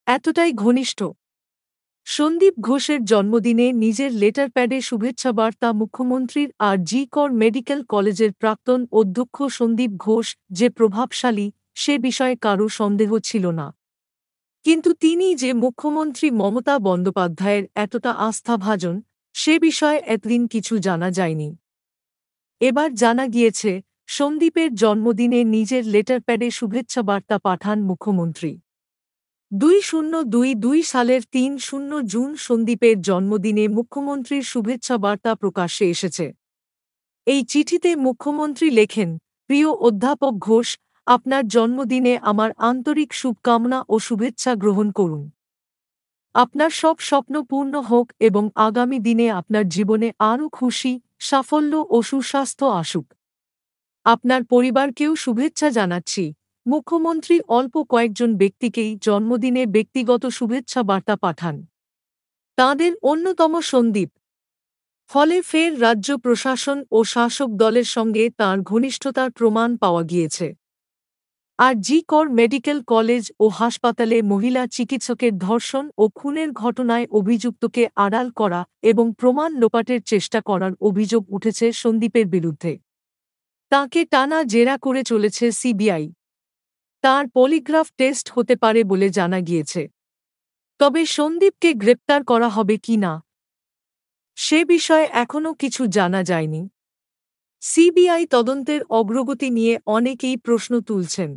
এতটাই ঘনিষ্ঠ। সন্দীপ ঘোষের জন্মদিনে নিজের লেটার প্যাডে শুভেচ্ছাবার্তা মুখ্যমন্ত্রীর। আর জি কর মেডিকেল কলেজের প্রাক্তন অধ্যক্ষ সন্দীপ ঘোষ যে প্রভাবশালী, সে বিষয়ে কারও সন্দেহ ছিল না। কিন্তু তিনি যে মুখ্যমন্ত্রী মমতা বন্দ্যোপাধ্যায়ের এতটা আস্থাভাজন, সে বিষয়ে এতদিন কিছু জানা যায়নি। এবার জানা গিয়েছে, সন্দীপের জন্মদিনে নিজের লেটার প্যাডে শুভেচ্ছাবার্তা পাঠান মুখ্যমন্ত্রী। 2022 সালের 3 জুন সন্দীপের জন্মদিনে মুখ্যমন্ত্রীর শুভেচ্ছাবার্তা প্রকাশ্যে এসেছে। এই চিঠিতে মুখ্যমন্ত্রী লেখেন, প্রিয় অধ্যাপক ঘোষ, আপনার জন্মদিনে আমার আন্তরিক শুভকামনা ও শুভেচ্ছা গ্রহণ করুন। আপনার সব স্বপ্ন পূর্ণ হোক এবং আগামী দিনে আপনার জীবনে আরও খুশি, সাফল্য ও সুস্বাস্থ্য আসুক। আপনার পরিবারকেও শুভেচ্ছা জানাচ্ছি। মুখ্যমন্ত্রী অল্প কয়েকজন ব্যক্তিকেই জন্মদিনে ব্যক্তিগত শুভেচ্ছা বার্তা পাঠান। তাঁদের অন্যতম সন্দীপ। ফলে ফের রাজ্য প্রশাসন ও শাসক দলের সঙ্গে তাঁর ঘনিষ্ঠতার প্রমাণ পাওয়া গিয়েছে। আর জি কর মেডিকেল কলেজ ও হাসপাতালে মহিলা চিকিৎসকের ধর্ষণ ও খুনের ঘটনায় অভিযুক্তকে আড়াল করা এবং প্রমাণ লোপাটের চেষ্টা করার অভিযোগ উঠেছে সন্দীপের বিরুদ্ধে। তাঁকে টানা জেরা করে চলেছে সিবিআই। তাঁর পলিগ্রাফ টেস্ট হতে পারে বলে জানা গিয়েছে। তবে সন্দীপকে গ্রেপ্তার করা হবে কি না, সে বিষয়ে এখনও কিছু জানা যায়নি। সিবিআই তদন্তের অগ্রগতি নিয়ে অনেকেই প্রশ্ন তুলছেন।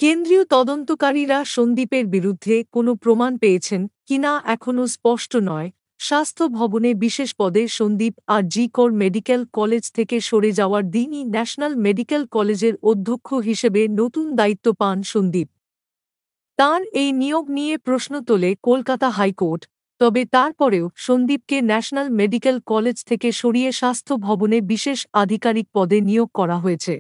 কেন্দ্রীয় তদন্তকারীরা সন্দীপের বিরুদ্ধে কোনো প্রমাণ পেয়েছেন কিনা এখনও স্পষ্ট নয়। স্বাস্থ্য ভবনে বিশেষ পদে সন্দীপ আর জি কর মেডিকেল কলেজ থেকে সরে যাওয়ার দিনই ন্যাশনাল মেডিকেল কলেজের অধ্যক্ষ হিসেবে নতুন দায়িত্ব পান সন্দীপ। তাঁর এই নিয়োগ নিয়ে প্রশ্ন তোলে কলকাতা হাইকোর্ট। তবে তারপরেও সন্দীপকে ন্যাশনাল মেডিকেল কলেজ থেকে সরিয়ে স্বাস্থ্য ভবনে বিশেষ আধিকারিক পদে নিয়োগ করা হয়েছে।